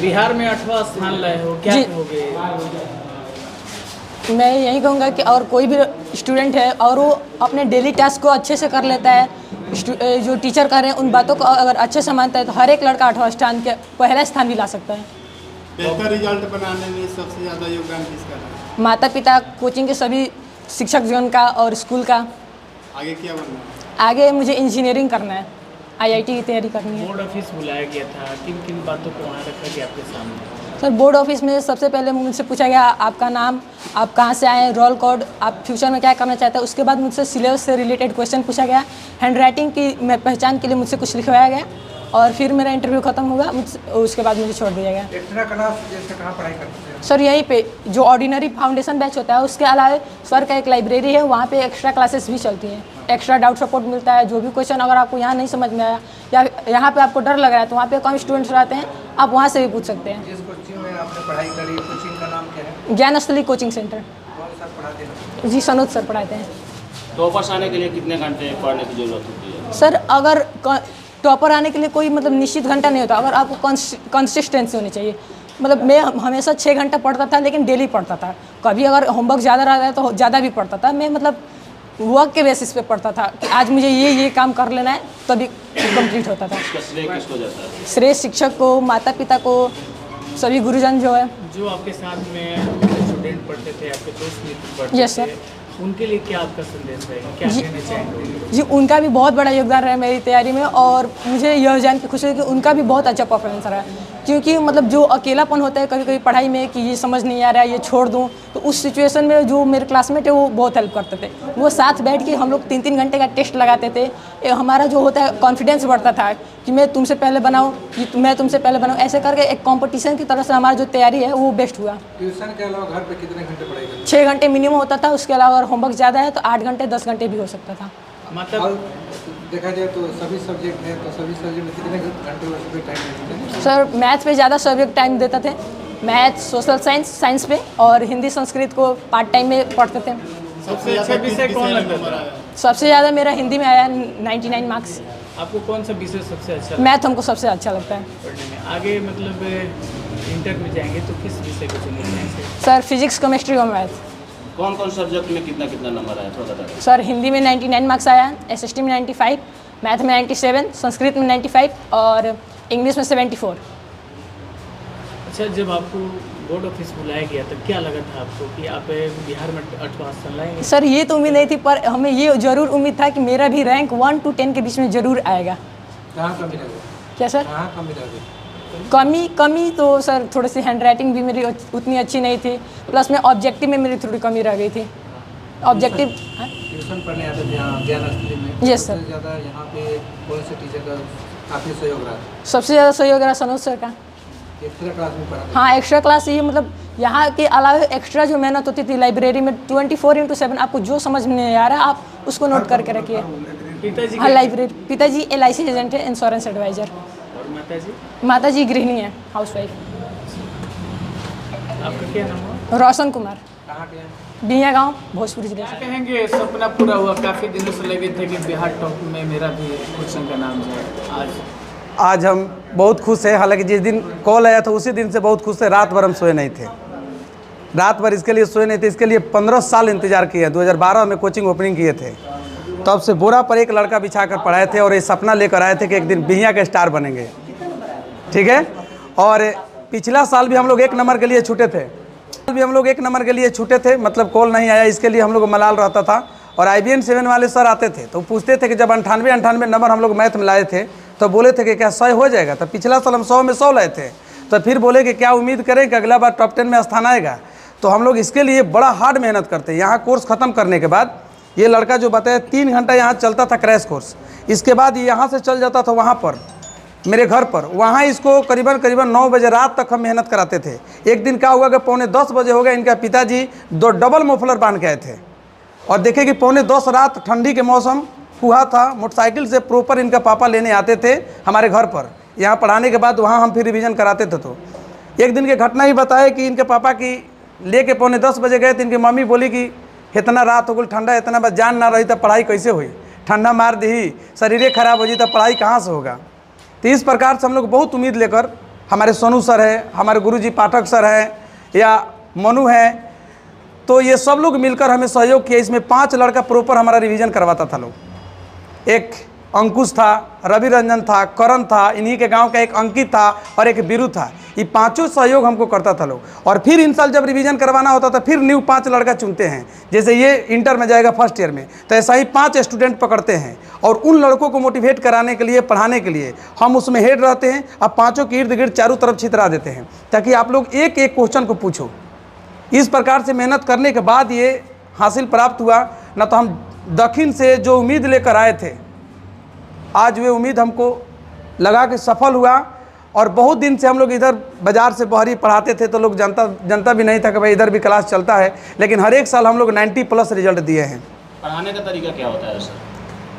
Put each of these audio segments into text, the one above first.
बिहार में 8वां स्थान लाए हो, क्या कहोगे? मैं यही कहूँगा कि और कोई भी स्टूडेंट है और वो अपने डेली टास्क को अच्छे से कर लेता है, जो टीचर कर रहे हैं उन बातों को अगर अच्छे से मानता है तो हर एक लड़का 8वां स्थान के पहला स्थान भी ला सकता है। बेहतर रिजल्ट बनाने में सबसे ज़्यादा योगदान किसका रहा? माता पिता, कोचिंग के सभी शिक्षक जीवन का और स्कूल का। आगे क्या बनना है? आगे मुझे इंजीनियरिंग करना है, IIT की तैयारी करनी है। बोर्ड ऑफिस बुलाया गया था, किन किन बातों को वहाँ रखा गया आपके सामने? सर बोर्ड ऑफिस में सबसे पहले मुझसे पूछा गया आपका नाम, आप कहाँ से आए, रोल कोड, आप फ्यूचर में क्या करना चाहते हैं। उसके बाद मुझसे सिलेबस से रिलेटेड क्वेश्चन पूछा गया, हैंड राइटिंग की पहचान के लिए मुझसे कुछ लिखवाया गया और फिर मेरा इंटरव्यू खत्म होगा, उसके बाद मुझे छोड़ दिया गया। एक्स्ट्रा क्लास जैसे कहाँ पढ़ाई करते हैं? सर यहीं पे जो ऑर्डिनरी फाउंडेशन बैच होता है उसके अलावा सर का एक लाइब्रेरी है, वहाँ पे एक्स्ट्रा क्लासेस भी चलती हैं, एक्स्ट्रा डाउट सपोर्ट मिलता है। जो भी क्वेश्चन अगर आपको यहाँ नहीं समझ में आया या यहाँ पे आपको डर लग रहा है तो वहाँ पे कम स्टूडेंट्स रहते हैं, आप वहाँ से भी पूछ सकते हैं। जिस कोचिंग में आपने पढ़ाई करी, कोचिंग का नाम क्या है? Gyansthali coaching centre. कौन सर पढ़ाते हैं? जी सनोज सर पढ़ाते हैं। टॉपर्स आने के लिए कितने घंटे पढ़ने की जरूरत होती है? सर अगर टॉपर आने के लिए कोई मतलब निश्चित घंटा नहीं होता, अगर आपको कंसिस्टेंसी होनी चाहिए। मतलब मैं हमेशा 6 घंटा पढ़ता था लेकिन डेली पढ़ता था। कभी अगर होमवर्क ज़्यादा रहता है तो ज़्यादा भी पढ़ता था। मैं मतलब वर्क के बेसिस पे पढ़ता था कि आज मुझे ये काम कर लेना है, तभी कंप्लीट होता था। इसका श्रेय किसको जाता है? श्रेय शिक्षक को, माता पिता को, सभी गुरुजन जो है। जो आपके साथ में स्टूडेंट पढ़ते थे, आपके दोस्त मित्र पढ़ते यस सर। थे, उनके लिए क्या आपका संदेश रहेगा, क्या कहना चाहेंगे? जी उनका भी बहुत बड़ा योगदान रहा मेरी तैयारी में और मुझे यह जान के खुशी है कि उनका भी बहुत अच्छा परफॉर्मेंस रहा है। क्योंकि मतलब जो अकेलापन होता है कभी कभी पढ़ाई में कि ये समझ नहीं आ रहा है, ये छोड़ दूँ, तो उस सिचुएशन में जो मेरे क्लासमेट है वो बहुत हेल्प करते थे। वो साथ बैठ के हम लोग 3-3 घंटे का टेस्ट लगाते थे। हमारा जो होता है कॉन्फिडेंस बढ़ता था कि मैं तुमसे पहले बनाऊँ, कि मैं तुमसे पहले बनाऊँ। ऐसे करके एक कॉम्पिटिशन की तरह से हमारा जो तैयारी है वो बेस्ट हुआ। ट्यूशन के अलावा घर पे कितने घंटे पढ़ाई करते 6 घंटे मिनिमम होता था। उसके अलावा अगर होमवर्क ज़्यादा है तो 8 घंटे 10 घंटे भी हो सकता था। मतलब देखा जाए तो सभी सब्जेक्ट हैं, तो सभी सब्जेक्ट में कितने घंटे उसमें टाइम देते हैं? सर मैथ पे ज़्यादा सब्जेक्ट टाइम देते थे, मैथ, सोशल साइंस पे, और हिंदी संस्कृत को पार्ट टाइम में पढ़ते थे। सबसे अच्छा विषय कौन लगता था? सबसे ज़्यादा मेरा हिंदी में आया 99 मार्क्स। आपको कौन सा विषय सबसे अच्छा मैथ हमको सबसे अच्छा लगता है। पढ़ने में? आगे मतलब इंटर में जाएंगे तो किस विषय को चुनेंगे? सर फिजिक्स, केमिस्ट्री और मैथ। कौन कौन सब्जेक्ट में कितना कितना नंबर आया थोड़ा बताइए? सर हिंदी में 99 मार्क्स आया, SST में 95, मैथ में 97, संस्कृत में 95 और इंग्लिश में 74। अच्छा, जब आपको बोर्ड ऑफिस बुलाया गया तो क्या लगा था आपको कि आप बिहार में 8वां स्थान लाएंगे? सर ये तो उम्मीद नहीं थी, पर हमें ये ज़रूर उम्मीद था कि मेरा भी रैंक 1 to 10 के बीच में ज़रूर आएगा। कहाँ कमी लगे? क्या सर? कहाँ कमी लगे? कमी तो सर थोड़ी सी हैंड राइटिंग भी मेरी उतनी अच्छी नहीं थी, प्लस में ऑब्जेक्टिव में मेरी थोड़ी कमी रह गई थी। ऑब्जेक्टिव ट्यूशन पढ़ने आते थे यहाँ ज्ञानस्थली में। Yes sir. सबसे ज़्यादा यहाँ पे कौन से टीचर का काफ़ी सहयोग रहा? सबसे ज़्यादा सहयोग रहा सनोज सर का। एक्स्ट्रा क्लास में पढ़ा? हाँ एक्स्ट्रा क्लास, ये मतलब यहाँ के अलावा एक्स्ट्रा जो मेहनत होती थी लाइब्रेरी में 24/7, आपको जो समझ में नहीं आ रहा आप उसको नोट करके रखिए। पिताजी हाँ लाइब्रेरी, पिताजी LIC एजेंट है, इंश्योरेंस एडवाइज़र। और माताजी? माताजी गृहिणी है, हाउसवाइफ। आपका क्या नाम हुआ? रोशन कुमार, कहाँ के हैं? बिहिया गाँव, भोजपुर जिले से। कहेंगे सपना पूरा हुआ, काफ़ी दिनों से लगे थे कि बिहार टॉप में मेरा भी कोचिंग का नाम जाए। आज हम बहुत खुश हैं। हालांकि जिस दिन कॉल आया था उसी दिन से बहुत खुश थे। रात भर हम सोए नहीं थे, रात भर इसके लिए सोए नहीं थे। इसके लिए 15 साल इंतजार किए। 2012 में कोचिंग ओपनिंग किए थे, तब से बोरा पर एक लड़का बिछा कर पढ़ाए थे और ये सपना लेकर आए थे कि एक दिन बिहिया के स्टार बनेंगे। ठीक है। और पिछला साल भी हम लोग 1 नंबर के लिए छूटे थे, मतलब कॉल नहीं आया। इसके लिए हम लोग को मलाल रहता था। और IBN 7 वाले सर आते थे तो पूछते थे कि जब 98 नंबर हम लोग मैथ में लाए थे तो बोले थे कि क्या 100 हो जाएगा। तो पिछला साल हम 100 में 100 लाए थे, तो फिर बोले कि क्या उम्मीद करें कि अगला बार टॉप 10 में स्थान आएगा। तो हम लोग इसके लिए बड़ा हार्ड मेहनत करते हैं। यहाँ कोर्स ख़त्म करने के बाद ये लड़का जो बताया 3 घंटा यहाँ चलता था क्रैश कोर्स। इसके बाद यहाँ से चल जाता था वहाँ पर मेरे घर पर, वहाँ इसको करीबन 9 बजे रात तक हम मेहनत कराते थे। एक दिन क्या हुआ कि 9:45 बजे हो गया, इनका पिताजी 2 डबल मफलर बांध के आए थे और देखे कि 9:45 रात ठंडी के मौसम हुआ था। मोटरसाइकिल से प्रॉपर इनका पापा लेने आते थे हमारे घर पर। यहाँ पढ़ाने के बाद वहाँ हम फिर रिवीजन कराते थे। तो एक दिन की घटना ही बताए कि इनके पापा की लेके 9:45 बजे गए तो इनकी मम्मी बोली कि इतना रात हो गई, ठंडा इतना बस जान ना रही तो पढ़ाई कैसे हुई, ठंडा मार दी, शरीर खराब हो जी तो पढ़ाई कहाँ से होगा। तो इस प्रकार से हम लोग बहुत उम्मीद लेकर हमारे सोनू सर है, हमारे गुरुजी पाठक सर हैं या मनु है, तो ये सब लोग मिलकर हमें सहयोग किया। इसमें 5 लड़का प्रॉपर हमारा रिवीजन करवाता था लोग। एक अंकुश था, रवि रंजन था, करण था, इन्हीं के गांव का एक अंकित था और एक बीरू था। ये पांचों सहयोग हमको करता था लोग। और फिर इन साल जब रिवीजन करवाना होता था फिर न्यू 5 लड़का चुनते हैं। जैसे ये इंटर में जाएगा फर्स्ट ईयर में, तो ऐसा ही 5 स्टूडेंट पकड़ते हैं और उन लड़कों को मोटिवेट कराने के लिए, पढ़ाने के लिए हम उसमें हेड रहते हैं। अब 5 के इर्द गिर्द चारों तरफ छितरा देते हैं ताकि आप लोग एक एक क्वेश्चन को पूछो। इस प्रकार से मेहनत करने के बाद ये हासिल प्राप्त हुआ। न तो हम दक्षिण से जो उम्मीद लेकर आए थे, आज वे उम्मीद हमको लगा कि सफल हुआ। और बहुत दिन से हम लोग इधर बाज़ार से बहरी पढ़ाते थे तो लोग जनता भी नहीं था कि भाई इधर भी क्लास चलता है, लेकिन हर एक साल हम लोग 90+ रिजल्ट दिए हैं। पढ़ाने का तरीका क्या होता है सर?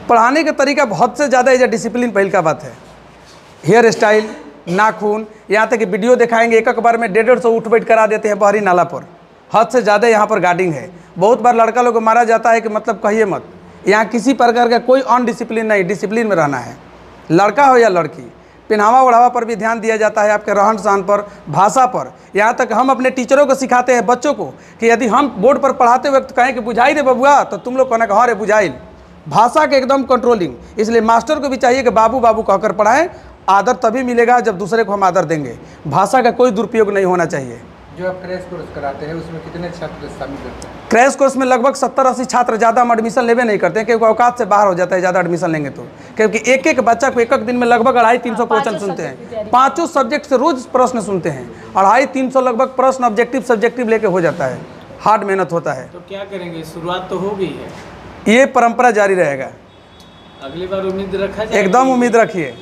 पढ़ाने का तरीका बहुत से ज़्यादा है। डिसिप्लिन पहल का बात है, हेयर स्टाइल, नाखून, यहाँ तक कि वीडियो दिखाएंगे एक बार में 150 उठ बैठ करा देते हैं बहरी नाला पर। हद से ज़्यादा यहाँ पर गार्डिंग है। बहुत बार लड़का लोग को मारा जाता है कि मतलब कहिए मत। यहाँ किसी प्रकार का कोई अनडिसिप्लिन नहीं, डिसिप्लिन में रहना है, लड़का हो या लड़की। पहनावा ओढ़ावा पर भी ध्यान दिया जाता है, आपके रहन सहन पर, भाषा पर। यहाँ तक हम अपने टीचरों को सिखाते हैं बच्चों को कि यदि हम बोर्ड पर पढ़ाते वक्त कहें कि बुझाई दे बबुआ, तो तुम लोग कहना कि हाँ रे बुझाइल। भाषा के एकदम कंट्रोलिंग। इसलिए मास्टर को भी चाहिए कि बाबू बाबू कहकर पढ़ाएं। आदर तभी मिलेगा जब दूसरे को हम आदर देंगे। भाषा का कोई दुरुपयोग नहीं होना चाहिए। जो आप क्रैश कोर्स कराते हैं उसमें कितने छात्र शामिल करते हैं? क्रैश कोर्स में लगभग 70-80 छात्र, ज़्यादा हम एडमिशन लेवे नहीं करते हैं क्योंकि औकात से बाहर हो जाता है ज़्यादा एडमिशन लेंगे तो। क्योंकि एक एक बच्चा को एक दिन में लगभग 250-300 क्वेश्चन सुनते हैं। 5 सब्जेक्ट से रोज़ प्रश्न सुनते हैं। 250-300 लगभग प्रश्न ऑब्जेक्टिव सब्जेक्टिव लेके हो जाता है। हार्ड मेहनत होता है। तो क्या करेंगे, शुरुआत तो हो गई है, ये परंपरा जारी रहेगा। अगली बार उम्मीद रखा जाए? एकदम उम्मीद रखिए।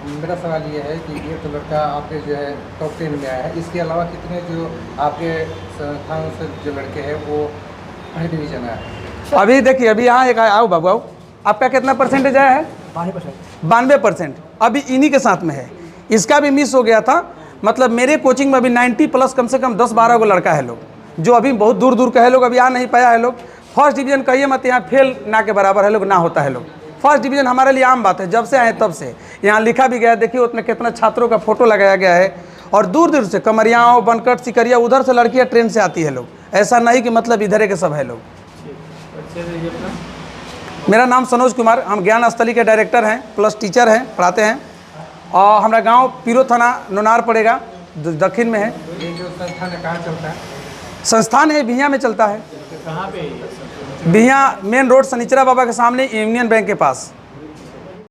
मेरा सवाल ये है कि ये तो लड़का आपके जो है टॉप 10 में आया है, इसके अलावा कितने जो आपके संस्थानों से जो लड़के हैं वो पहले डिवीजन आया है? अभी देखिए, अभी यहाँ एक आओ बाबू आओ, आपका कितना परसेंटेज आया है? 92%। अभी इन्हीं के साथ में है। इसका भी मिस हो गया था। मतलब मेरे कोचिंग में अभी 90+ कम से कम 10-12 को लड़का है लोग, जो अभी बहुत दूर दूर का है लोग, अभी आ नहीं पाया है लोग। फर्स्ट डिवीज़न कहिए मत, यहाँ फेल ना के बराबर है लोग, ना होता है लोग। फर्स्ट डिवीज़न हमारे लिए आम बात है, जब से आए तब से। यहाँ लिखा भी गया है, देखिए उसमें कितना छात्रों का फोटो लगाया गया है। और दूर दूर से कमरियाँ, बनकट, सिकरिया, उधर से लड़कियाँ ट्रेन से आती है लोग। ऐसा नहीं कि मतलब इधर के सब है लोग। मेरा नाम सनोज कुमार, हम ज्ञान स्थली के डायरेक्टर हैं, प्लस टीचर हैं, पढ़ाते हैं। और हमारा गांव पीरो थाना नोनार पड़ेगा, दक्षिण में है। ये जो संस्थान है कहाँ चलता है? संस्थान है बिहिया में चलता है। कहाँ पे? बिहिया मेन रोड, सनीचरा बाबा के सामने, यूनियन बैंक के पास।